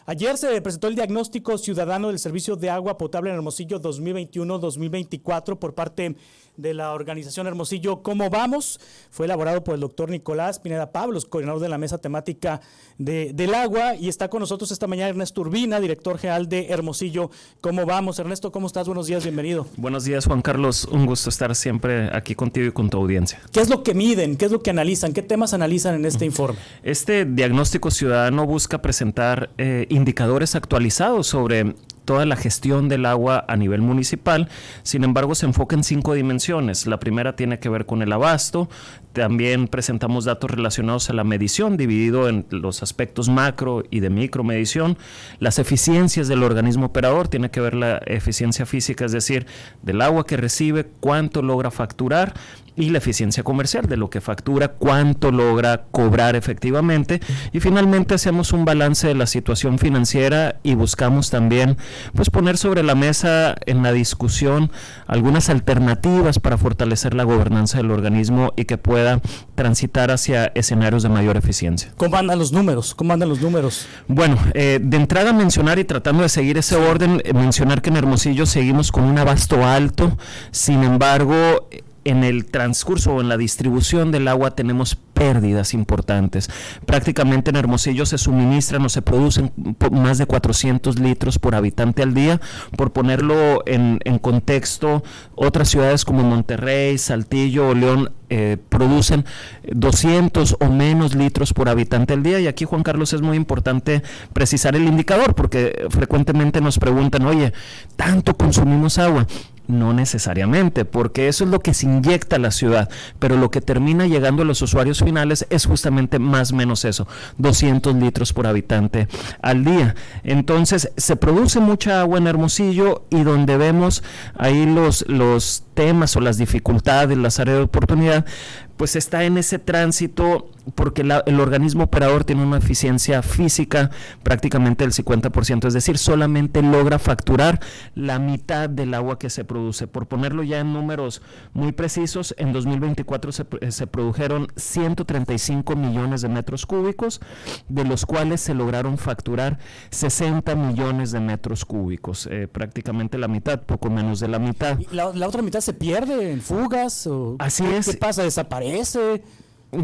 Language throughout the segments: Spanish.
Ayer se presentó el diagnóstico ciudadano del servicio de agua potable en Hermosillo 2021-2024 por parte de la organización Hermosillo ¿Cómo vamos? Fue elaborado por el doctor Nicolás Pineda Pablos, coordinador de la mesa temática del agua, y está con nosotros esta mañana Ernesto Urbina, director general de Hermosillo ¿Cómo vamos? Ernesto, ¿cómo estás? Buenos días, bienvenido. Buenos días, Juan Carlos, un gusto estar siempre aquí contigo y con tu audiencia. ¿Qué es lo que miden? ¿Qué es lo que analizan? ¿Qué temas analizan en este informe? Este diagnóstico ciudadano busca presentar indicadores actualizados sobre toda la gestión del agua a nivel municipal. Sin embargo, se enfoca en 5 dimensiones. La primera tiene que ver con el abasto. También presentamos datos relacionados a la medición, dividido en los aspectos macro y de micromedición. Las eficiencias del organismo operador, tiene que ver la eficiencia física, es decir, del agua que recibe, cuánto logra facturar, y la eficiencia comercial, de lo que factura, cuánto logra cobrar efectivamente. Y finalmente hacemos un balance de la situación financiera y buscamos también poner sobre la mesa en la discusión algunas alternativas para fortalecer la gobernanza del organismo y que pueda transitar hacia escenarios de mayor eficiencia. ¿Cómo andan los números? Bueno, de entrada mencionar, y tratando de seguir ese orden, mencionar que en Hermosillo seguimos con un abasto alto. Sin embargo, en el transcurso o en la distribución del agua tenemos pérdidas importantes. Prácticamente en Hermosillo se suministran o se producen más de 400 litros por habitante al día. Por ponerlo en contexto, otras ciudades como Monterrey, Saltillo o León producen 200 o menos litros por habitante al día. Y aquí, Juan Carlos, es muy importante precisar el indicador, porque frecuentemente nos preguntan, oye, ¿tanto consumimos agua? No necesariamente, porque eso es lo que se inyecta a la ciudad, pero lo que termina llegando a los usuarios finales es justamente más o menos eso, 200 litros por habitante al día. Entonces, se produce mucha agua en Hermosillo, y donde vemos ahí los temas o las dificultades, las áreas de oportunidad, pues está en ese tránsito, porque el organismo operador tiene una eficiencia física prácticamente del 50%, es decir, solamente logra facturar la mitad del agua que se produce. Por ponerlo ya en números muy precisos, en 2024 se produjeron 135 millones de metros cúbicos, de los cuales se lograron facturar 60 millones de metros cúbicos, prácticamente la mitad, poco menos de la mitad. ¿Y la otra mitad se pierde en fugas? Así es. ¿Qué pasa? ¿Desaparece?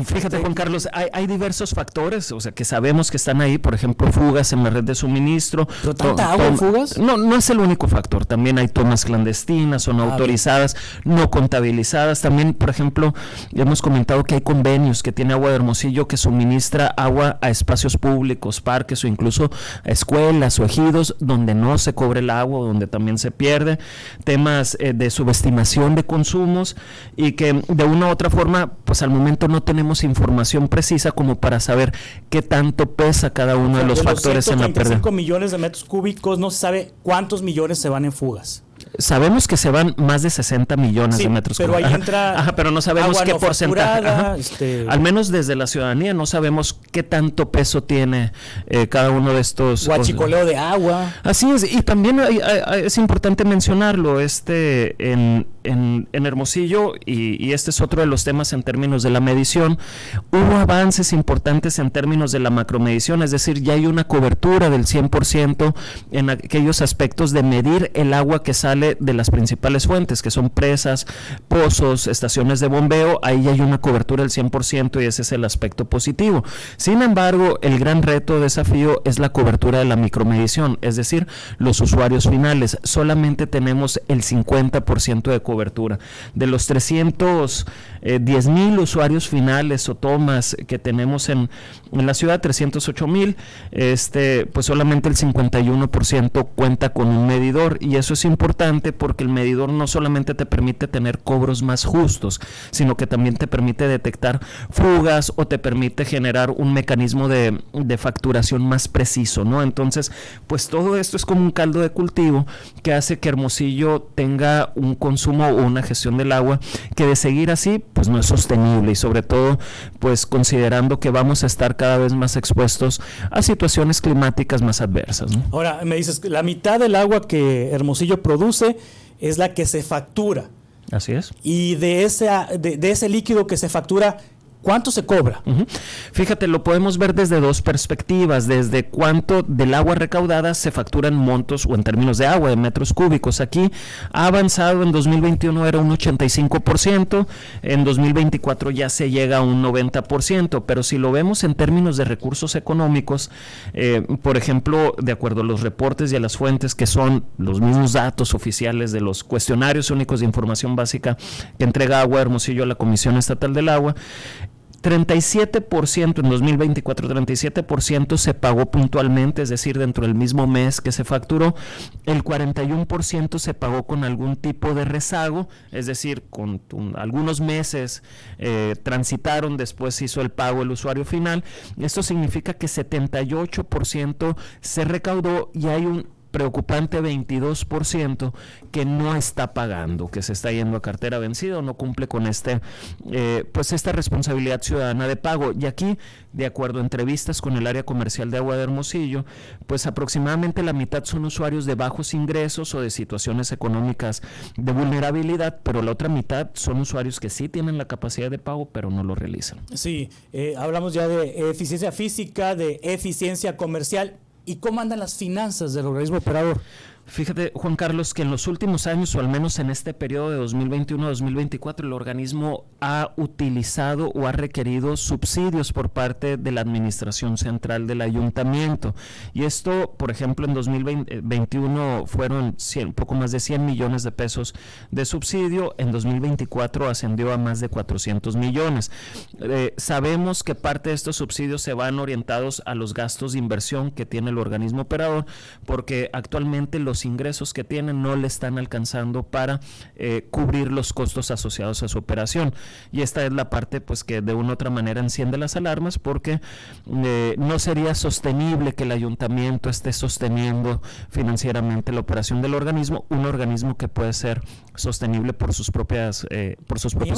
Fíjate, Juan Carlos, hay diversos factores, o sea, que sabemos que están ahí, por ejemplo, fugas en la red de suministro. ¿Pero tanta agua en fugas? No es el único factor, también hay tomas clandestinas o no autorizadas, no contabilizadas. También, por ejemplo, hemos comentado que hay convenios que tiene Agua de Hermosillo que suministra agua a espacios públicos, parques o incluso a escuelas o ejidos donde no se cobre el agua, donde también se pierde. Temas de subestimación de consumos, y que de una u otra forma, pues al momento no tenemos información precisa como para saber qué tanto pesa cada uno de los factores en la pérdida. 135 millones de metros cúbicos, no se sabe cuántos millones se van en fugas. Sabemos que se van más de 60 millones de metros cúbicos. Pero ahí entra pero no sabemos qué porcentaje. Al menos desde la ciudadanía no sabemos qué tanto peso tiene cada uno de estos. Guachicoleo de agua. Así es, y también es importante mencionarlo, en Hermosillo, y este es otro de los temas en términos de la medición, hubo avances importantes en términos de la macromedición, es decir, ya hay una cobertura del 100% en aquellos aspectos de medir el agua que sale de las principales fuentes, que son presas, pozos, estaciones de bombeo. Ahí hay una cobertura del 100%, y ese es el aspecto positivo. Sin embargo, el gran reto, desafío, es la cobertura de la micromedición, es decir, los usuarios finales. Solamente tenemos el 50% de cobertura. De los 310,000 usuarios finales o tomas que tenemos en la ciudad, 308,000, pues solamente el 51% cuenta con un medidor, y eso es importante porque el medidor no solamente te permite tener cobros más justos, sino que también te permite detectar fugas o te permite generar un mecanismo de facturación más preciso, ¿no? Entonces, pues todo esto es como un caldo de cultivo que hace que Hermosillo tenga un consumo o una gestión del agua que, de seguir así, pues no es sostenible, y sobre todo, pues considerando que vamos a estar cada vez más expuestos a situaciones climáticas más adversas, ¿no? Ahora, me dices que la mitad del agua que Hermosillo produce es la que se factura. Así es. Y de ese líquido que se factura, ¿Cuánto se cobra? Fíjate, lo podemos ver desde dos perspectivas, desde cuánto del agua recaudada se factura en montos o en términos de agua, de metros cúbicos. Aquí ha avanzado, en 2021 era un 85%, en 2024 ya se llega a un 90%, pero si lo vemos en términos de recursos económicos, por ejemplo, de acuerdo a los reportes y a las fuentes que son los mismos datos oficiales de los cuestionarios únicos de información básica que entrega Agua de Hermosillo a la Comisión Estatal del Agua, 37% en 2024, 37% se pagó puntualmente, es decir, dentro del mismo mes que se facturó. El 41% se pagó con algún tipo de rezago, es decir, con algunos meses transitaron, después hizo el pago el usuario final. Esto significa que 78% se recaudó y hay un preocupante 22% que no está pagando, que se está yendo a cartera vencida o no cumple con esta responsabilidad ciudadana de pago. Y aquí, de acuerdo a entrevistas con el área comercial de Agua de Hermosillo, pues aproximadamente la mitad son usuarios de bajos ingresos o de situaciones económicas de vulnerabilidad, pero la otra mitad son usuarios que sí tienen la capacidad de pago, pero no lo realizan. Sí, hablamos ya de eficiencia física, de eficiencia comercial. ¿Y cómo andan las finanzas del organismo operador? Fíjate, Juan Carlos, que en los últimos años, o al menos en este periodo de 2021-2024, el organismo ha utilizado o ha requerido subsidios por parte de la administración central del ayuntamiento. Y esto, por ejemplo, en 2021 fueron poco más de 100 millones de pesos de subsidio, en 2024 ascendió a más de 400 millones. Sabemos que parte de estos subsidios se van orientados a los gastos de inversión que tiene el organismo operador, porque actualmente los ingresos que tienen no le están alcanzando para cubrir los costos asociados a su operación, y esta es la parte pues que de una u otra manera enciende las alarmas, porque no sería sostenible que el ayuntamiento esté sosteniendo financieramente la operación del organismo, un organismo que puede ser sostenible por sus propios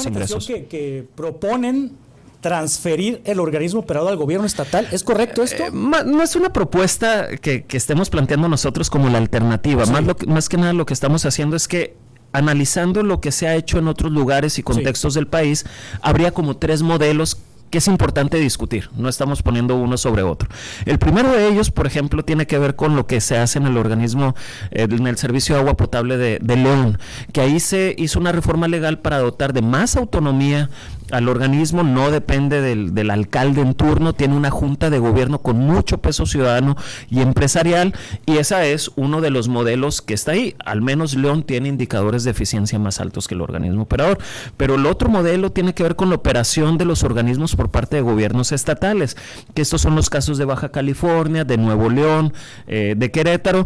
ingresos. Que proponen transferir el organismo operador al gobierno estatal. ¿Es correcto esto? No es una propuesta que estemos planteando nosotros como la alternativa. Sí. Más que nada lo que estamos haciendo es que, analizando lo que se ha hecho en otros lugares y contextos del país, habría como 3 modelos que es importante discutir, no estamos poniendo uno sobre otro. El primero de ellos, por ejemplo, tiene que ver con lo que se hace en el organismo, en el servicio de agua potable de León, que ahí se hizo una reforma legal para dotar de más autonomía al organismo, no depende del alcalde en turno, tiene una junta de gobierno con mucho peso ciudadano y empresarial, y esa es uno de los modelos que está ahí. Al menos León tiene indicadores de eficiencia más altos que el organismo operador, pero el otro modelo tiene que ver con la operación de los organismos por parte de gobiernos estatales, que estos son los casos de Baja California, de Nuevo León, de Querétaro.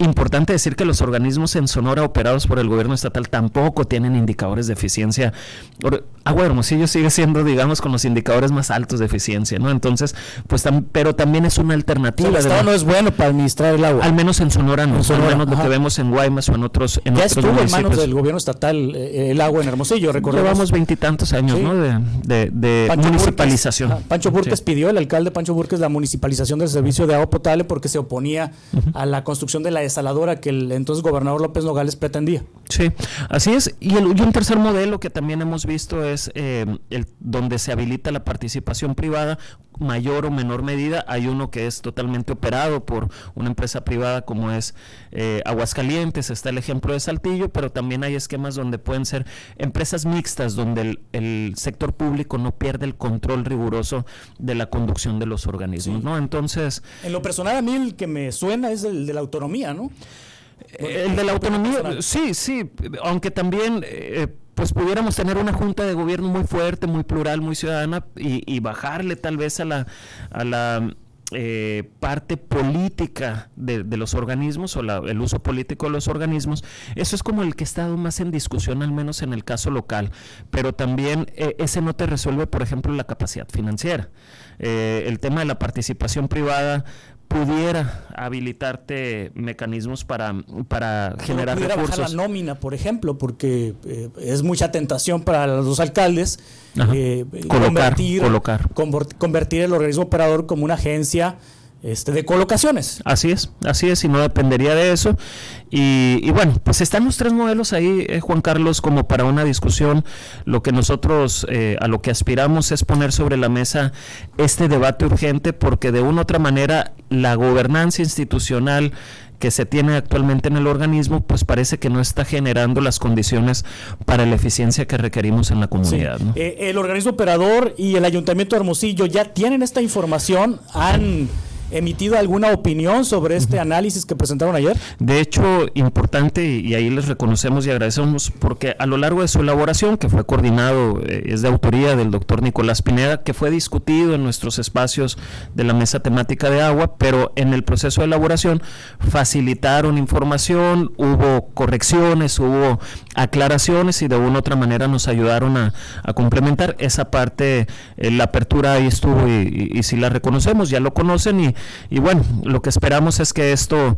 Importante decir que los organismos en Sonora operados por el gobierno estatal tampoco tienen indicadores de eficiencia. Agua de Hermosillo sigue siendo, digamos, con los indicadores más altos de eficiencia, ¿no? Entonces, pues, pero también es una alternativa. O sea, el Estado no es bueno para administrar el agua. Al menos en Sonora no, al menos lo que vemos en Guaymas o en otros ya estuvo municipios. En manos del gobierno estatal el agua en Hermosillo, recordemos. Llevamos 20 y tantos años, ¿sí? ¿No? De municipalización. Burques, Pancho Burques pidió, el alcalde Pancho Burques, la municipalización del servicio de agua potable porque se oponía a la construcción de la desaladora que el entonces gobernador López Nogales pretendía. Sí, así es. Y un tercer modelo que también hemos visto es donde se habilita la participación privada, mayor o menor medida. Hay uno que es totalmente operado por una empresa privada como es Aguascalientes, está el ejemplo de Saltillo, pero también hay esquemas donde pueden ser empresas mixtas, donde el sector público no pierde el control riguroso de la conducción de los organismos, sí. ¿No? Entonces, en lo personal, a mí el que me suena es el de la autonomía, ¿no? El de la autonomía, sí, aunque también pues pudiéramos tener una junta de gobierno muy fuerte, muy plural, muy ciudadana y bajarle tal vez a la parte política de los organismos o el uso político de los organismos. Eso es como el que ha estado más en discusión, al menos en el caso local, pero también ese no te resuelve, por ejemplo, la capacidad financiera. El tema de la participación privada pudiera habilitarte mecanismos para generar recursos. Bajar la nómina, por ejemplo, porque es mucha tentación para los alcaldes convertir el organismo operador como una agencia de colocaciones. Así es, y no dependería de eso. Y bueno, pues están los tres modelos ahí, Juan Carlos, como para una discusión. Lo que nosotros a lo que aspiramos es poner sobre la mesa este debate urgente, porque de una u otra manera la gobernanza institucional que se tiene actualmente en el organismo, pues parece que no está generando las condiciones para la eficiencia que requerimos en la comunidad, sí. ¿no? El organismo operador y el Ayuntamiento de Hermosillo ya tienen esta información, ¿han emitido alguna opinión sobre este análisis que presentaron ayer? De hecho, importante, y ahí les reconocemos y agradecemos, porque a lo largo de su elaboración, que fue coordinado, es de autoría del doctor Nicolás Pineda, que fue discutido en nuestros espacios de la mesa temática de agua, pero en el proceso de elaboración facilitaron información, hubo correcciones, hubo aclaraciones y de una u otra manera nos ayudaron a complementar esa parte. La apertura ahí estuvo y sí la reconocemos, ya lo conocen y bueno, lo que esperamos es que esto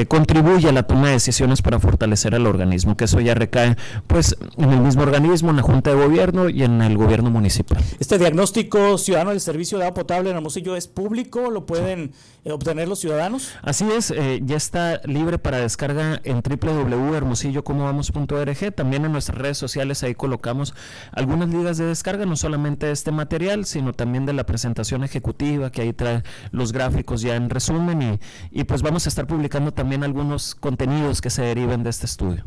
contribuya a la toma de decisiones para fortalecer al organismo, que eso ya recae pues en el mismo organismo, en la Junta de Gobierno y en el gobierno municipal. ¿Este diagnóstico ciudadano del servicio de agua potable en Hermosillo es público? ¿Lo pueden obtener los ciudadanos? Así es, ya está libre para descarga en www.hermosillocomovamos.org. También en nuestras redes sociales ahí colocamos algunas ligas de descarga, no solamente de este material, sino también de la presentación ejecutiva, que ahí trae los gráficos ya en resumen y pues vamos a estar publicando también algunos contenidos que se deriven de este estudio.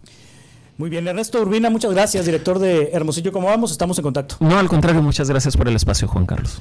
Muy bien, Ernesto Urbina, muchas gracias, director de Hermosillo, ¿cómo vamos? Estamos en contacto. No, al contrario, muchas gracias por el espacio, Juan Carlos.